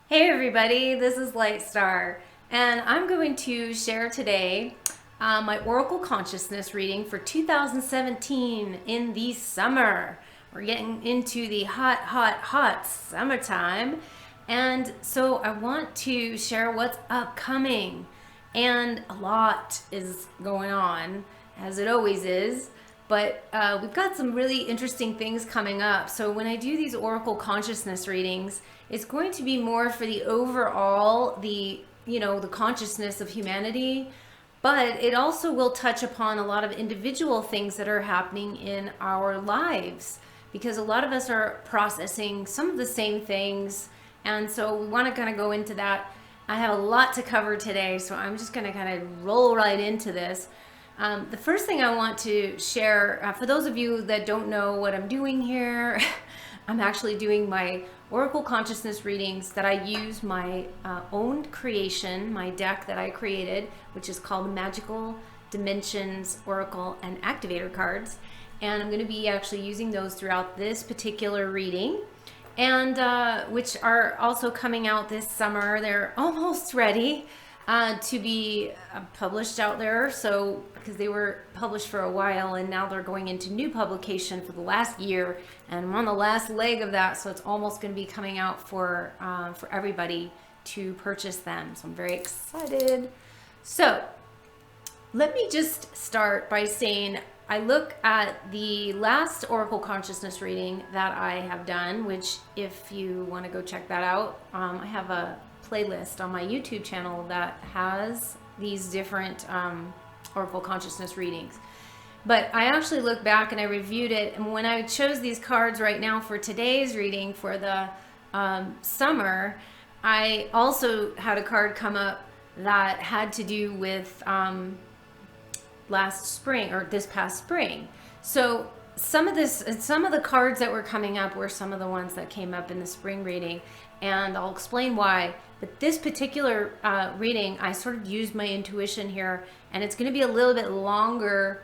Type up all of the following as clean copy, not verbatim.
Hey everybody, this is Lightstar, and I'm going to share today my Oracle Consciousness reading for 2017 in the summer. We're getting into the hot, hot, hot summertime, and so I want to share what's upcoming. And a lot is going on, as it always is. But we've got some really interesting things coming up. So when I do these Oracle Consciousness readings, it's going to be more for the overall, the consciousness of humanity. But it also will touch upon a lot of individual things that are happening in our lives, because a lot of us are processing some of the same things. And so we want to kind of go into that. I have a lot to cover today, so I'm just going to kind of roll right into this. The first thing I want to share, for those of you that don't know what I'm doing here, I'm actually doing my Oracle Consciousness readings that I use my own creation, my deck that I created, which is called Magical Dimensions Oracle and Activator cards. And I'm going to be actually using those throughout this particular reading, and which are also coming out this summer. They're almost ready to be published out there. So, because they were published for a while and now they're going into new publication for the last year, and I'm on the last leg of that, so it's almost going to be coming out for everybody to purchase them. So I'm very excited. So let me just start by saying I look at the last Oracle Consciousness reading that I have done, which if you want to go check that out, I have a playlist on my YouTube channel that has these different Oracle Consciousness readings. But I actually looked back and I reviewed it, and when I chose these cards right now for today's reading for the summer, I also had a card come up that had to do with last spring, or this past spring. So some of the cards that were coming up were some of the ones that came up in the spring reading, and I'll explain why. But this particular reading, I sort of used my intuition here, and it's going to be a little bit longer,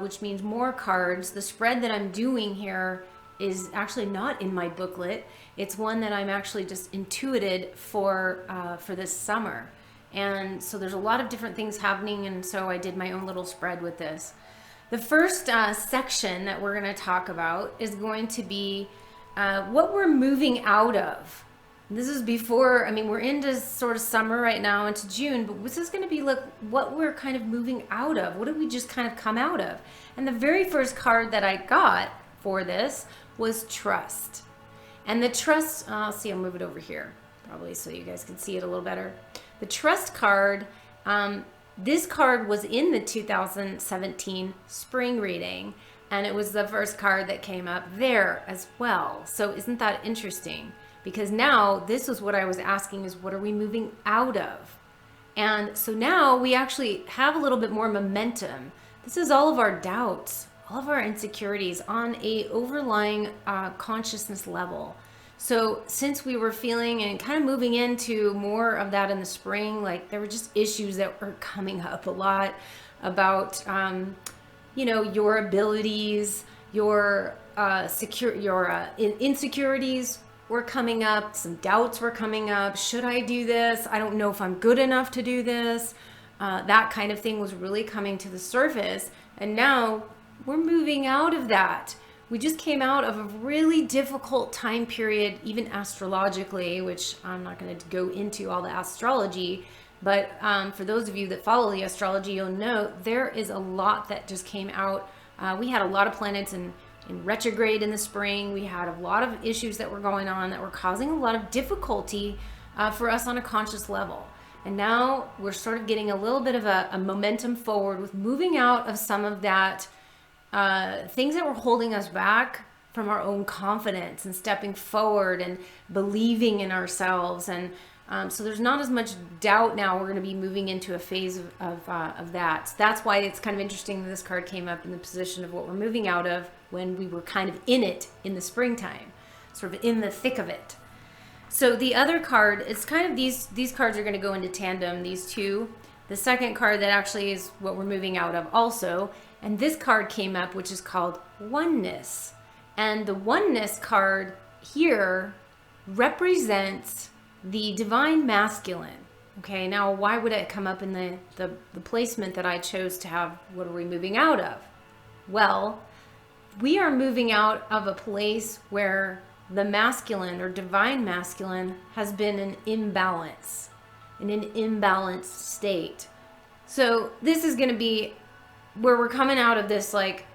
which means more cards. The spread that I'm doing here is actually not in my booklet. It's one that I'm actually just intuited for this summer. And so there's a lot of different things happening, and so I did my own little spread with this. The first section that we're going to talk about is going to be what we're moving out of. This is before, we're into sort of summer right now, into June, but this is going to be like what we're kind of moving out of. What did we just kind of come out of? And the very first card that I got for this was Trust. And the Trust, I'll move it over here, probably so you guys can see it a little better. The Trust card, this card was in the 2017 spring reading, and it was the first card that came up there as well. So isn't that interesting? Because now this is what I was asking, is what are we moving out of? And so now we actually have a little bit more momentum. This is all of our doubts, all of our insecurities on a overlying consciousness level. So since we were feeling and kind of moving into more of that in the spring, like there were just issues that were coming up a lot about, your abilities, your insecurities were coming up, some doubts were coming up. Should I do this? I don't know if I'm good enough to do this. That kind of thing was really coming to the surface. And now we're moving out of that. We just came out of a really difficult time period, even astrologically, which I'm not going to go into all the astrology, but for those of you that follow the astrology, you'll know there is a lot that just came out. We had a lot of planets in retrograde in the spring. We had a lot of issues that were going on that were causing a lot of difficulty for us on a conscious level. And now we're sort of getting a little bit of a momentum forward with moving out of some of that things that were holding us back from our own confidence and stepping forward and believing in ourselves. And so there's not as much doubt now. We're going to be moving into a phase of that. So that's why it's kind of interesting that this card came up in the position of what we're moving out of when we were kind of in it in the springtime, sort of in the thick of it. So the other card, it's kind of these cards are going to go into tandem, these two. The second card that actually is what we're moving out of also. And this card came up, which is called Oneness. And the Oneness card here represents the divine masculine. Okay, now why would it come up in the placement that I chose to have? What are we moving out of? Well, we are moving out of a place where the masculine or divine masculine has been in imbalance, in an imbalanced state. So this is going to be where we're coming out of this, like,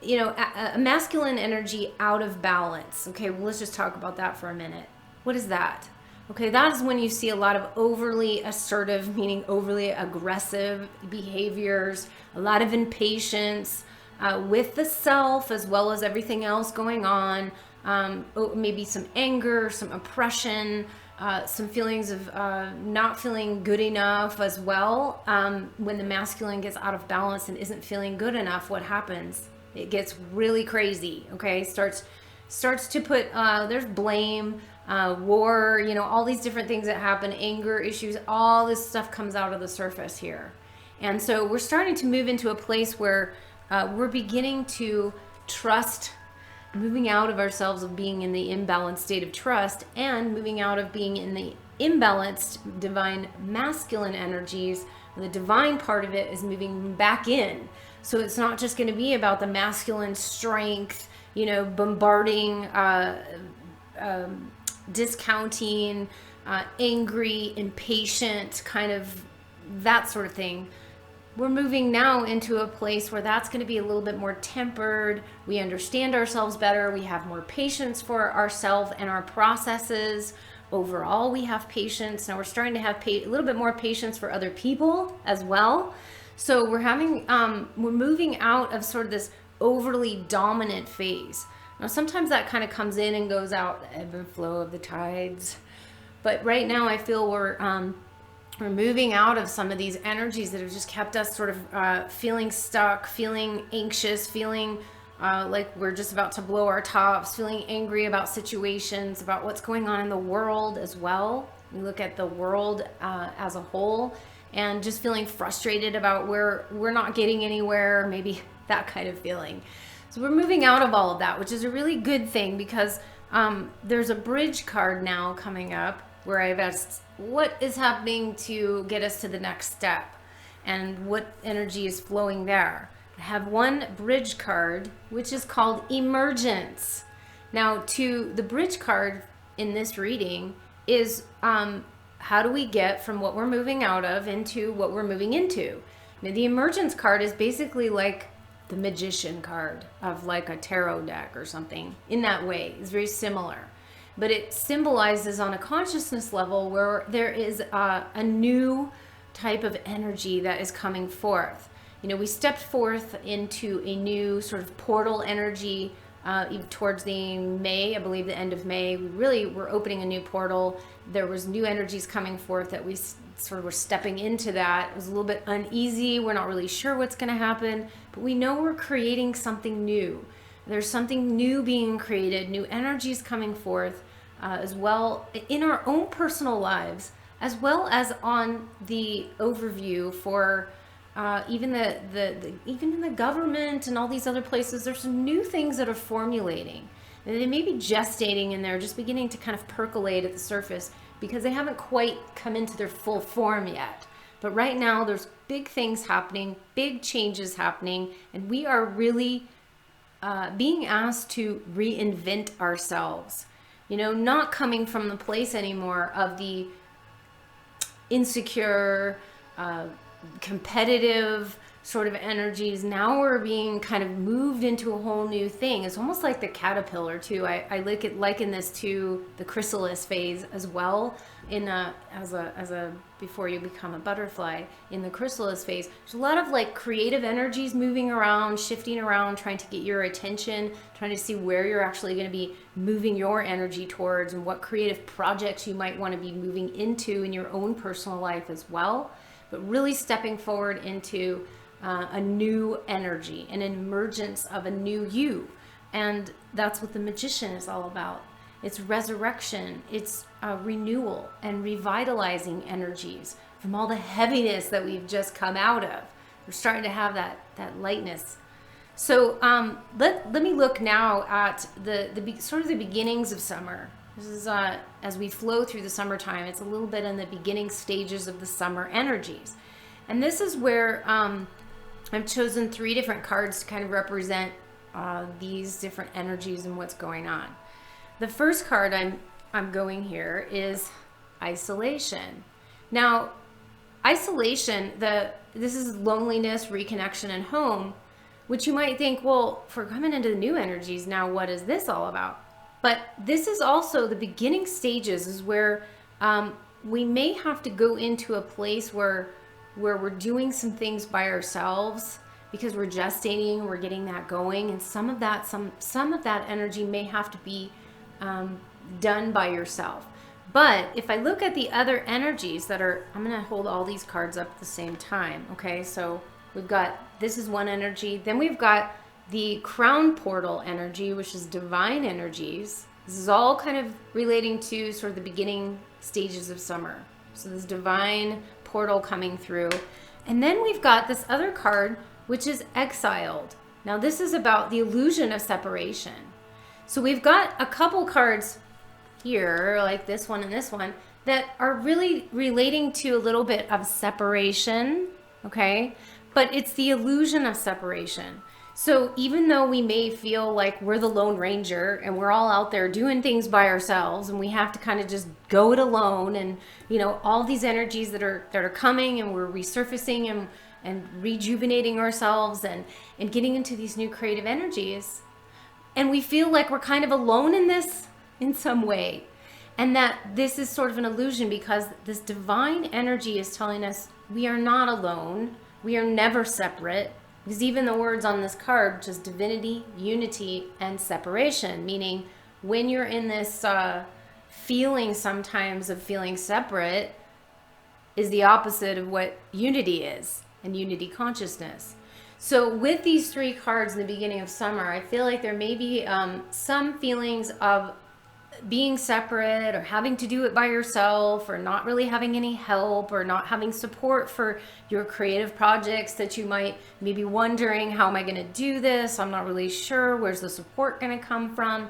you know, a masculine energy out of balance. Okay, well, let's just talk about that for a minute. What is that? Okay, that is when you see a lot of overly assertive, meaning overly aggressive behaviors, a lot of impatience with the self as well as everything else going on. Maybe some anger, some oppression, some feelings of not feeling good enough as well. When the masculine gets out of balance and isn't feeling good enough, what happens? It gets really crazy, okay? Starts to put, there's blame, war, you know, all these different things that happen, anger issues, all this stuff comes out of the surface here. And so we're starting to move into a place where we're beginning to trust, moving out of ourselves of being in the imbalanced state of trust and moving out of being in the imbalanced divine masculine energies. The divine part of it is moving back in. So it's not just going to be about the masculine strength, you know, bombarding, discounting, angry, impatient, kind of that sort of thing. We're moving now into a place where that's going to be a little bit more tempered. We understand ourselves better. We have more patience for ourselves and our processes. Overall, we have patience. Now we're starting to have a little bit more patience for other people as well. So we're moving out of sort of this overly dominant phase. Now, sometimes that kind of comes in and goes out, the ebb and flow of the tides. But right now, I feel we're moving out of some of these energies that have just kept us sort of feeling stuck, feeling anxious, feeling like we're just about to blow our tops, feeling angry about situations, about what's going on in the world as well. We look at the world as a whole and just feeling frustrated about where we're not getting anywhere, maybe that kind of feeling. So we're moving out of all of that, which is a really good thing because there's a bridge card now coming up where I've asked what is happening to get us to the next step and what energy is flowing there. I have one bridge card, which is called Emergence. Now, to the bridge card in this reading is how do we get from what we're moving out of into what we're moving into? Now, the Emergence card is basically like the Magician card of like a tarot deck or something. In that way, it's very similar. But it symbolizes on a consciousness level where there is a new type of energy that is coming forth. You know, we stepped forth into a new sort of portal energy towards the May, I believe the end of May. We really were opening a new portal. There was new energies coming forth that we sort of were stepping into that. It was a little bit uneasy. We're not really sure what's going to happen, but we know we're creating something new. There's something new being created, new energies coming forth as well in our own personal lives, as well as on the overview for even even in the government and all these other places. There's some new things that are formulating. And they may be gestating in there, just beginning to kind of percolate at the surface because they haven't quite come into their full form yet. But right now, there's big things happening, big changes happening, and we are really being asked to reinvent ourselves. You know, not coming from the place anymore of the insecure, competitive sort of energies. Now we're being kind of moved into a whole new thing. It's almost like the caterpillar too. I liken this to the chrysalis phase as well. Before you become a butterfly, in the chrysalis phase, there's a lot of like creative energies moving around, shifting around, trying to get your attention, trying to see where you're actually going to be moving your energy towards and what creative projects you might want to be moving into in your own personal life as well. But really stepping forward into a new energy, an emergence of a new you. And that's what the Magician is all about. It's resurrection, it's renewal and revitalizing energies from all the heaviness that we've just come out of. We're starting to have that lightness. So let me look now at the sort of the beginnings of summer. This is as we flow through the summertime. It's a little bit in the beginning stages of the summer energies. And this is where I've chosen 3 different cards to kind of represent these different energies and what's going on. The first card I'm going here is isolation. Now, isolation, this is loneliness, reconnection, and home, which you might think, well, if we're coming into the new energies now, what is this all about? But this is also the beginning stages, is where we may have to go into a place where we're doing some things by ourselves because we're gestating, we're getting that going, and some of that energy may have to be done by yourself. But if I look at the other energies that are, I'm going to hold all these cards up at the same time. Okay, so we've got, this is one energy. Then we've got the crown portal energy, which is divine energies. This is all kind of relating to sort of the beginning stages of summer. So this divine portal coming through. And then we've got this other card, which is exiled. Now this is about the illusion of separation. So we've got a couple cards here, like this one and this one, that are really relating to a little bit of separation, okay? But it's the illusion of separation. So even though we may feel like we're the Lone Ranger and we're all out there doing things by ourselves and we have to kind of just go it alone, and you know, all these energies that are coming, and we're resurfacing and rejuvenating ourselves and getting into these new creative energies, and we feel like we're kind of alone in this in some way, and that this is sort of an illusion, because this divine energy is telling us we are not alone, we are never separate. Because even the words on this card, just divinity, unity, and separation, meaning when you're in this feeling sometimes of feeling separate, is the opposite of what unity is, and unity consciousness. So with these 3 cards in the beginning of summer, I feel like there may be some feelings of being separate, or having to do it by yourself, or not really having any help, or not having support for your creative projects, that you might maybe wondering, how am I going to do this? I'm not really sure. Where's the support going to come from?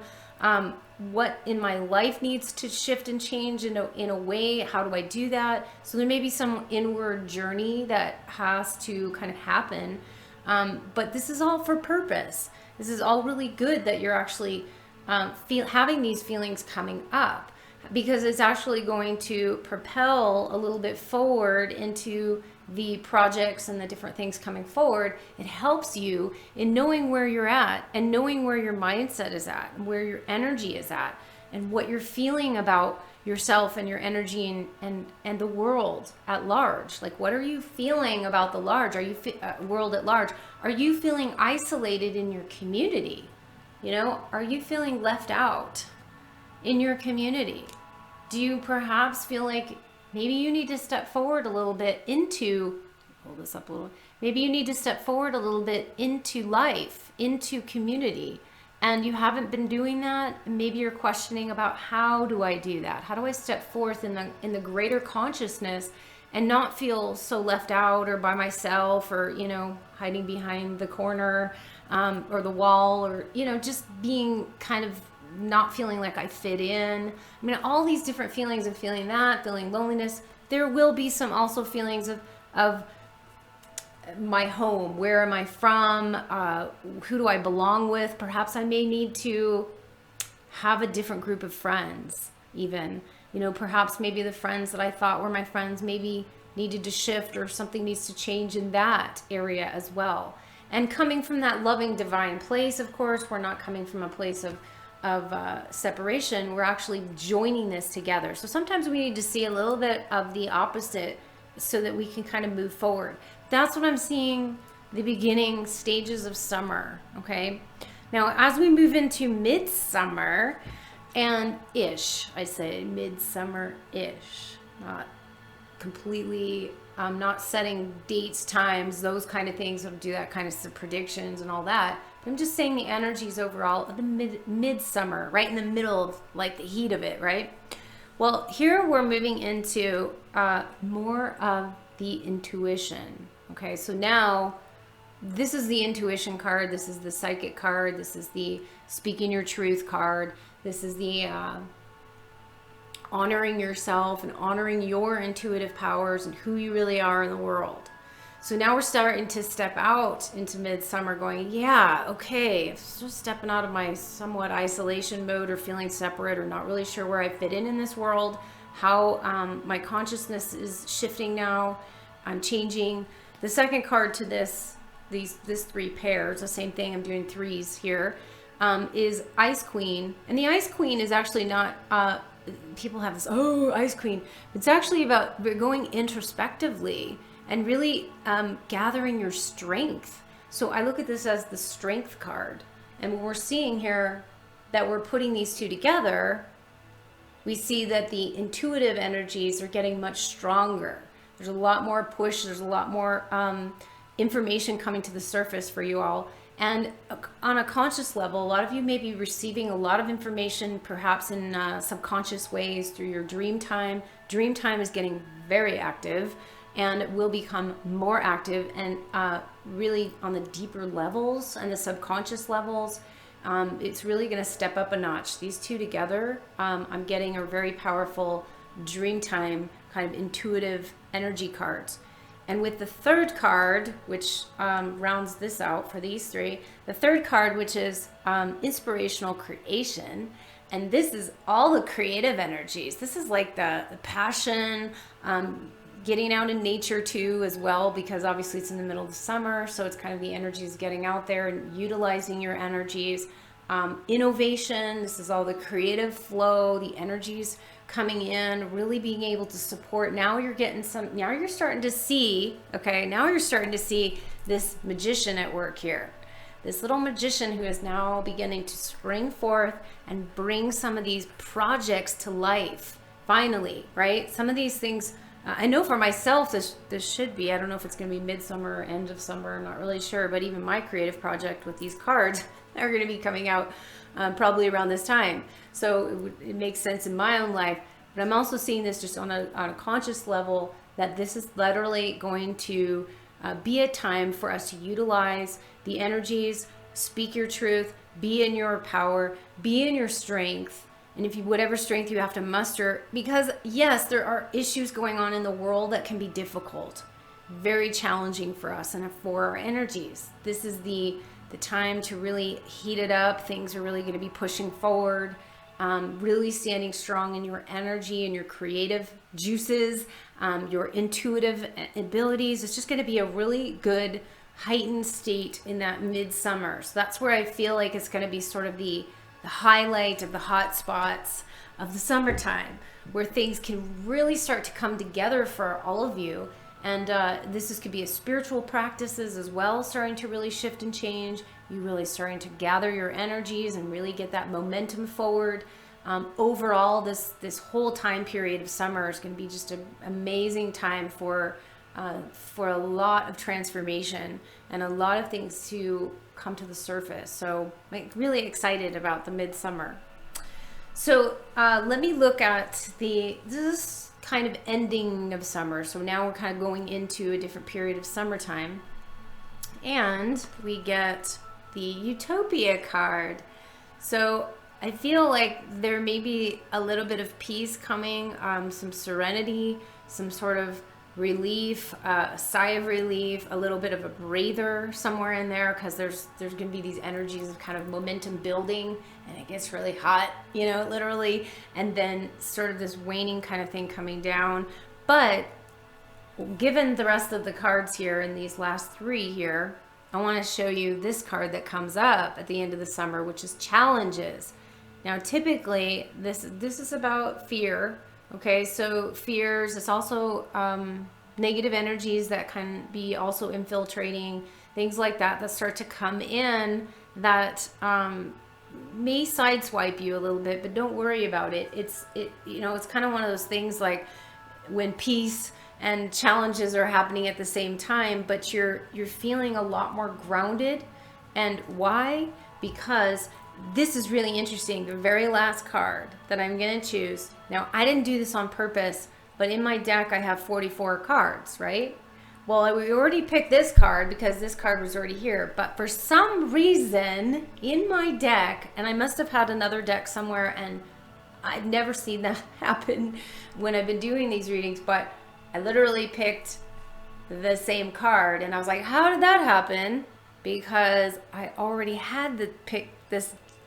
What in my life needs to shift and change in a way? How do I do that? So there may be some inward journey that has to kind of happen. But this is all for purpose. This is all really good that you're actually having these feelings coming up, because it's actually going to propel a little bit forward into the projects and the different things coming forward. It helps you in knowing where you're at, and knowing where your mindset is at, and where your energy is at, and what you're feeling about yourself and your energy and the world at large. Like, what are you feeling about the large? Are you world at large? Are you feeling isolated in your community? You know, are you feeling left out in your community? Do you perhaps feel like maybe you need to step forward a little bit into, hold this up a little, maybe you need to step forward a little bit into life, into community, and you haven't been doing that? Maybe you're questioning about, how do I do that? How do I step forth in the greater consciousness and not feel so left out or by myself, or, you know, hiding behind the corner or the wall, or, you know, just being kind of not feeling like I fit in. I mean, all these different feelings of feeling that, feeling loneliness. There will be some also feelings of my home. Where am I from? Who do I belong with? Perhaps I may need to have a different group of friends even. You know, perhaps maybe the friends that I thought were my friends maybe needed to shift, or something needs to change in that area as well. And coming from that loving divine place, of course, we're not coming from a place of separation. We're actually joining this together. So sometimes we need to see a little bit of the opposite so that we can kind of move forward. That's what I'm seeing, the beginning stages of summer, okay? Now, as we move into midsummer and ish, I say midsummer-ish, not completely, not setting dates, times, those kind of things, or do that kind of predictions and all that. But I'm just saying the energies overall of the midsummer, right in the middle of like the heat of it, right? Well, here we're moving into more of the intuition. Okay, so now this is the intuition card, this is the psychic card, this is the speaking your truth card, this is the honoring yourself and honoring your intuitive powers and who you really are in the world. So now we're starting to step out into midsummer going, yeah, okay, just stepping out of my somewhat isolation mode or feeling separate or not really sure where I fit in this world, how my consciousness is shifting now. I'm changing. The second card to this 3 pairs, the same thing, I'm doing 3s here, is Ice Queen. And the Ice Queen is actually not, people have this, oh, Ice Queen. It's actually about going introspectively and really gathering your strength. So I look at this as the strength card. And when we're seeing here that we're putting these two together, we see that the intuitive energies are getting much stronger. There's a lot more push. There's a lot more information coming to the surface for you all. And on a conscious level, a lot of you may be receiving a lot of information, perhaps in subconscious ways through your dream time. Dream time is getting very active and will become more active, and really on the deeper levels and the subconscious levels, it's really going to step up a notch. These two together, I'm getting a very powerful dream time kind of intuitive energy cards. And with the third card, which rounds this out for these 3, the third card, which is inspirational creation, and this is all the creative energies. This is like the passion, getting out in nature too as well, because obviously it's in the middle of the summer, so it's kind of the energies getting out there and utilizing your energies. Innovation, this is all the creative flow, the energies coming in, really being able to support. Now you're starting to see, okay, now you're starting to see this magician at work here. This little magician who is now beginning to spring forth and bring some of these projects to life, finally, right? Some of these things, I know for myself, this should be, I don't know if it's going to be midsummer or end of summer, I'm not really sure, but even my creative project with these cards are going to be coming out probably around this time. So it makes sense in my own life, but I'm also seeing this just on a conscious level, that this is literally going to be a time for us to utilize the energies, speak your truth, be in your power, be in your strength. And if you, whatever strength you have to muster, because yes, there are issues going on in the world that can be difficult, very challenging for us and for our energies. This is the time to really heat it up. Things are really going to be pushing forward, really standing strong in your energy and your creative juices, your intuitive abilities. It's just going to be a really good heightened state in that midsummer. So that's where I feel like it's going to be sort of the highlight of the hot spots of the summertime, where things can really start to come together for all of you. And could be a spiritual practices as well, starting to really shift and change. You really starting to gather your energies and really get that momentum forward. Overall, this whole time period of summer is going to be just an amazing time for a lot of transformation and a lot of things to come to the surface. So I'm really excited about the midsummer. So let me look at this kind of ending of summer. So now we're kind of going into a different period of summertime, and we get the Utopia card. So I feel like there may be a little bit of peace coming, some serenity, some sort of relief, a sigh of relief, a little bit of a breather somewhere in there, because there's going to be these energies of kind of momentum building, and it gets really hot, literally, and then sort of this waning kind of thing coming down. But given the rest of the cards here in these last 3 here, I want to show you this card that comes up at the end of the summer, which is challenges. Now typically this is about fear. Okay, so fears, it's also negative energies that can be also infiltrating, things like that start to come in that may sideswipe you a little bit, but don't worry about it. It's kind of one of those things like when peace and challenges are happening at the same time, but you're feeling a lot more grounded. And why? Because this is really interesting. The very last card that I'm going to choose. Now, I didn't do this on purpose, but in my deck, I have 44 cards, right? Well, we already picked this card because this card was already here. But for some reason in my deck, and I must have had another deck somewhere and I've never seen that happen when I've been doing these readings, but I literally picked the same card, and I was like, how did that happen? Because I already had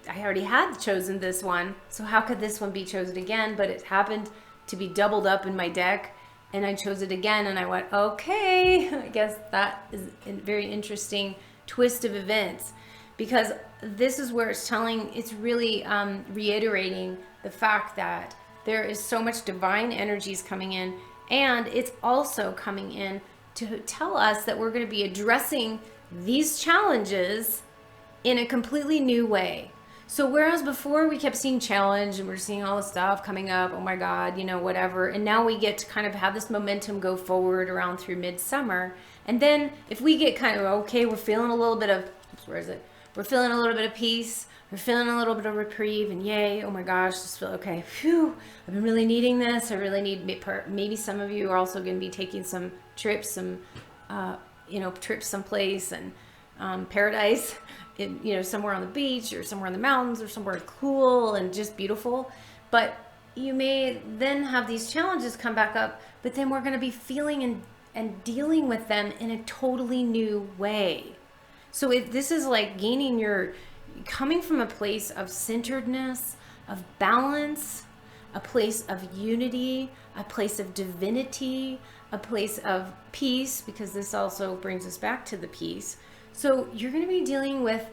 I already had chosen this one, so how could this one be chosen again? But it happened to be doubled up in my deck, and I chose it again, and I went, okay, I guess that is a very interesting twist of events, because this is where it's really reiterating the fact that there is so much divine energies coming in, and it's also coming in to tell us that we're going to be addressing these challenges in a completely new way. So whereas before we kept seeing challenge and we're seeing all the stuff coming up, oh my God, whatever. And now we get to kind of have this momentum go forward around through midsummer. And then if we get kind of, okay, we're feeling a little bit of, We're feeling a little bit of peace. We're feeling a little bit of reprieve, and yay, oh my gosh, just feel okay. Phew, I've been really needing this. I really need, maybe some of you are also going to be taking some trips, trips someplace and paradise, somewhere on the beach or somewhere in the mountains or somewhere cool and just beautiful. But you may then have these challenges come back up, but then we're going to be feeling and dealing with them in a totally new way. So this is like coming from a place of centeredness, of balance, a place of unity, a place of divinity, a place of peace, because this also brings us back to the peace. So you're going to be dealing with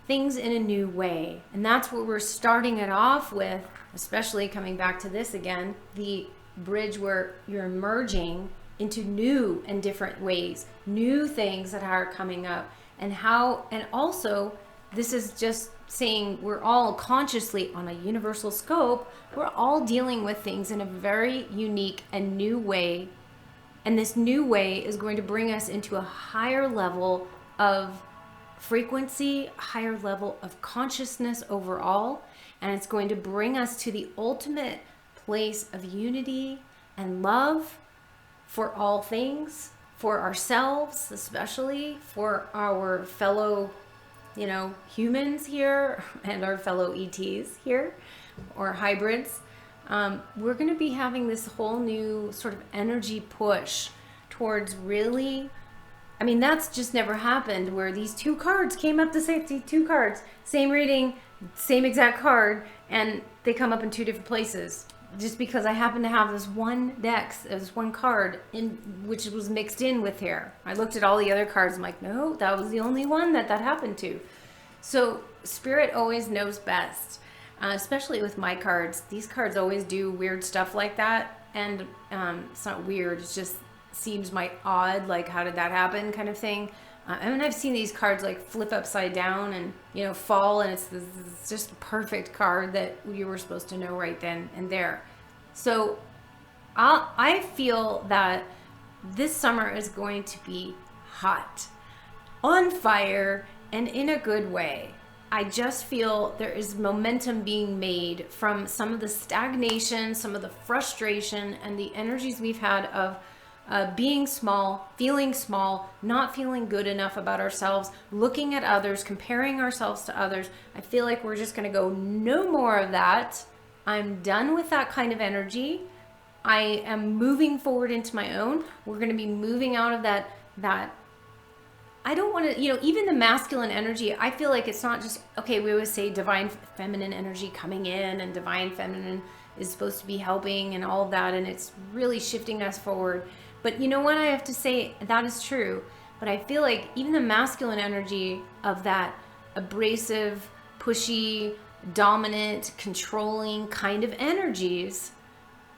things in a new way. And that's what we're starting it off with, especially coming back to this again, the bridge where you're emerging into new and different ways, new things that are coming up. And also this is just saying we're all consciously on a universal scope, we're all dealing with things in a very unique and new way. And this new way is going to bring us into a higher level of frequency, a higher level of consciousness overall. And it's going to bring us to the ultimate place of unity and love for all things, for ourselves, especially for our fellow, humans here and our fellow ETs here, or hybrids. We're going to be having this whole new sort of energy push towards really, that's just never happened, where these two cards came up the same, two cards, same reading, same exact card, and they come up in two different places. Just because I happen to have this one deck, this one card, which was mixed in with here. I looked at all the other cards, I'm like, no, that was the only one that happened to. So Spirit always knows best, especially with my cards. These cards always do weird stuff like that, and it's not weird, it just seems odd, like how did that happen kind of thing. I've seen these cards like flip upside down and fall, and it's just a perfect card that you were supposed to know right then and there. So I feel that this summer is going to be hot, on fire, and in a good way. I just feel there is momentum being made from some of the stagnation, some of the frustration, and the energies we've had of being small, not feeling good enough about ourselves, looking at others, comparing ourselves to others. I feel like we're just going to go, no more of that. I'm done with that kind of energy. I am moving forward into my own. We're going to be moving out of that I don't want to, even the masculine energy, I feel like it's not just, okay, we always say divine feminine energy coming in, and divine feminine is supposed to be helping and all of that, and it's really shifting us forward. But you know what, I have to say, that is true. But I feel like even the masculine energy of that abrasive, pushy, dominant, controlling kind of energies,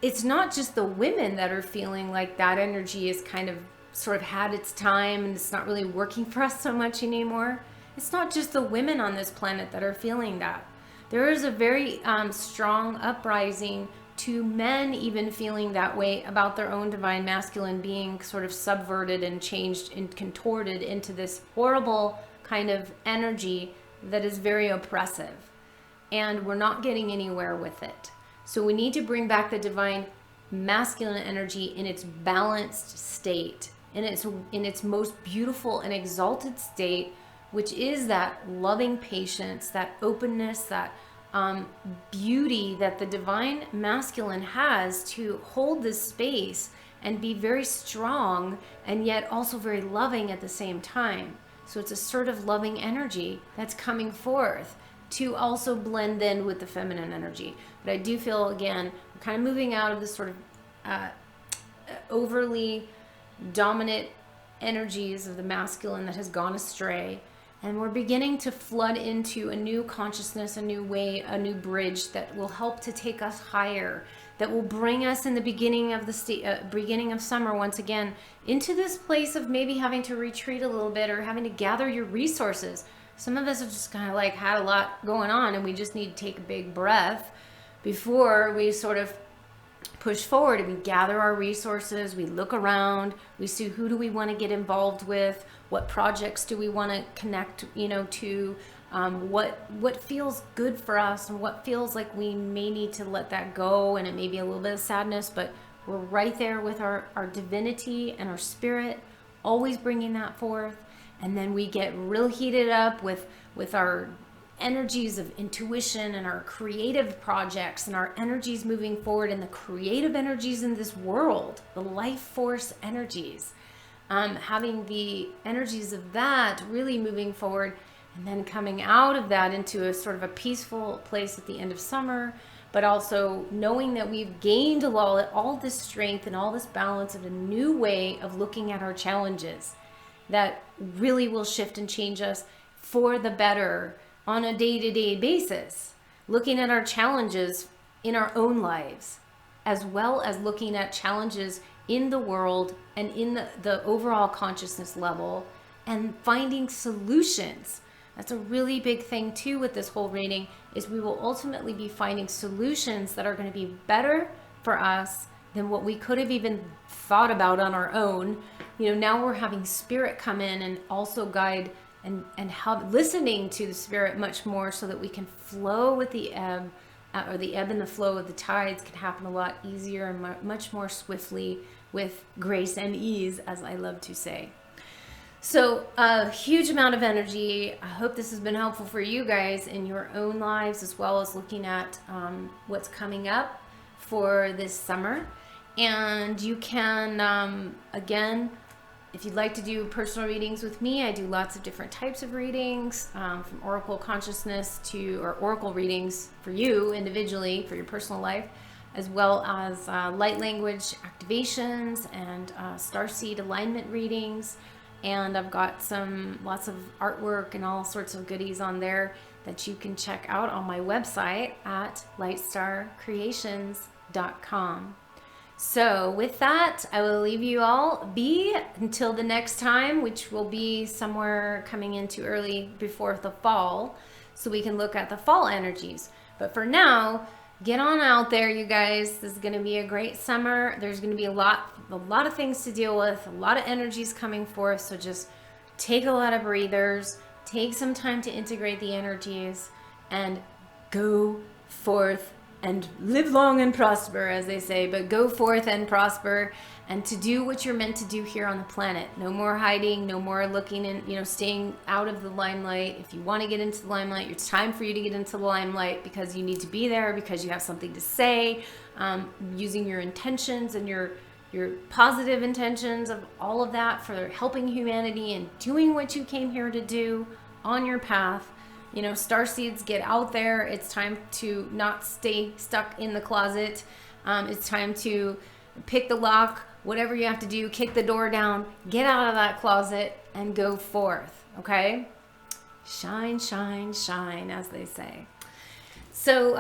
it's not just the women that are feeling like that energy is kind of sort of had its time and it's not really working for us so much anymore. It's not just the women on this planet that are feeling that. There is a very strong uprising to men even feeling that way about their own divine masculine being sort of subverted and changed and contorted into this horrible kind of energy that is very oppressive. And we're not getting anywhere with it. So we need to bring back the divine masculine energy in its balanced state, in its most beautiful and exalted state, which is that loving patience, that openness, that beauty that the divine masculine has to hold this space and be very strong and yet also very loving at the same time. So it's assertive, loving energy that's coming forth to also blend in with the feminine energy. But I do feel, again, we're kind of moving out of this sort of overly dominant energies of the masculine that has gone astray. And we're beginning to flood into a new consciousness, a new way, a new bridge that will help to take us higher, that will bring us in the beginning of the beginning of summer once again into this place of maybe having to retreat a little bit or having to gather your resources. Some of us have just kind of like had a lot going on and we just need to take a big breath before we sort of push forward and we gather our resources, we look around, we see who do we want to get involved with, what projects do we want to connect, to, what feels good for us and what feels like we may need to let that go, and it may be a little bit of sadness, but we're right there with our divinity and our spirit, always bringing that forth. And then we get real heated up with our energies of intuition and our creative projects and our energies moving forward and the creative energies in this world, the life force energies, having the energies of that really moving forward, and then coming out of that into a sort of a peaceful place at the end of summer, but also knowing that we've gained all this strength and all this balance and a new way of looking at our challenges that really will shift and change us for the better on a day-to-day basis, looking at our challenges in our own lives, as well as looking at challenges in the world and in the overall consciousness level, and finding solutions. That's a really big thing too with this whole reading, is we will ultimately be finding solutions that are going to be better for us than what we could have even thought about on our own. Now we're having spirit come in and also guide and help, listening to the spirit much more, so that we can flow with the ebb, or the ebb and the flow of the tides can happen a lot easier and much more swiftly with grace and ease, as I love to say. So a huge amount of energy. I hope this has been helpful for you guys in your own lives, as well as looking at what's coming up for this summer. And you can, again, if you'd like to do personal readings with me, I do lots of different types of readings, from Oracle Consciousness or Oracle readings for you individually, for your personal life, as well as light language activations and starseed alignment readings. And I've got lots of artwork and all sorts of goodies on there that you can check out on my website at lightstarcreations.com. So with that, I will leave you all be until the next time, which will be somewhere coming into early before the fall, so we can look at the fall energies. But for now, get on out there, you guys. This is going to be a great summer. There's going to be a lot of things to deal with, a lot of energies coming forth. So just take a lot of breathers, take some time to integrate the energies, and go forth and live long and prosper, as they say. But go forth and prosper, and to do what you're meant to do here on the planet. No more hiding, no more looking in, staying out of the limelight. If you want to get into the limelight, it's time for you to get into the limelight, because you need to be there, because you have something to say, using your intentions and your positive intentions of all of that for helping humanity and doing what you came here to do on your path. Starseeds, get out there. It's time to not stay stuck in the closet. It's time to pick the lock, whatever you have to do, kick the door down, get out of that closet and go forth, okay? Shine, shine, shine, as they say. So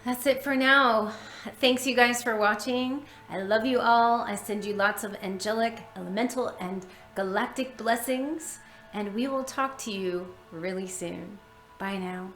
that's it for now. Thanks, you guys, for watching. I love you all. I send you lots of angelic, elemental, and galactic blessings, and we will talk to you really soon. Bye now.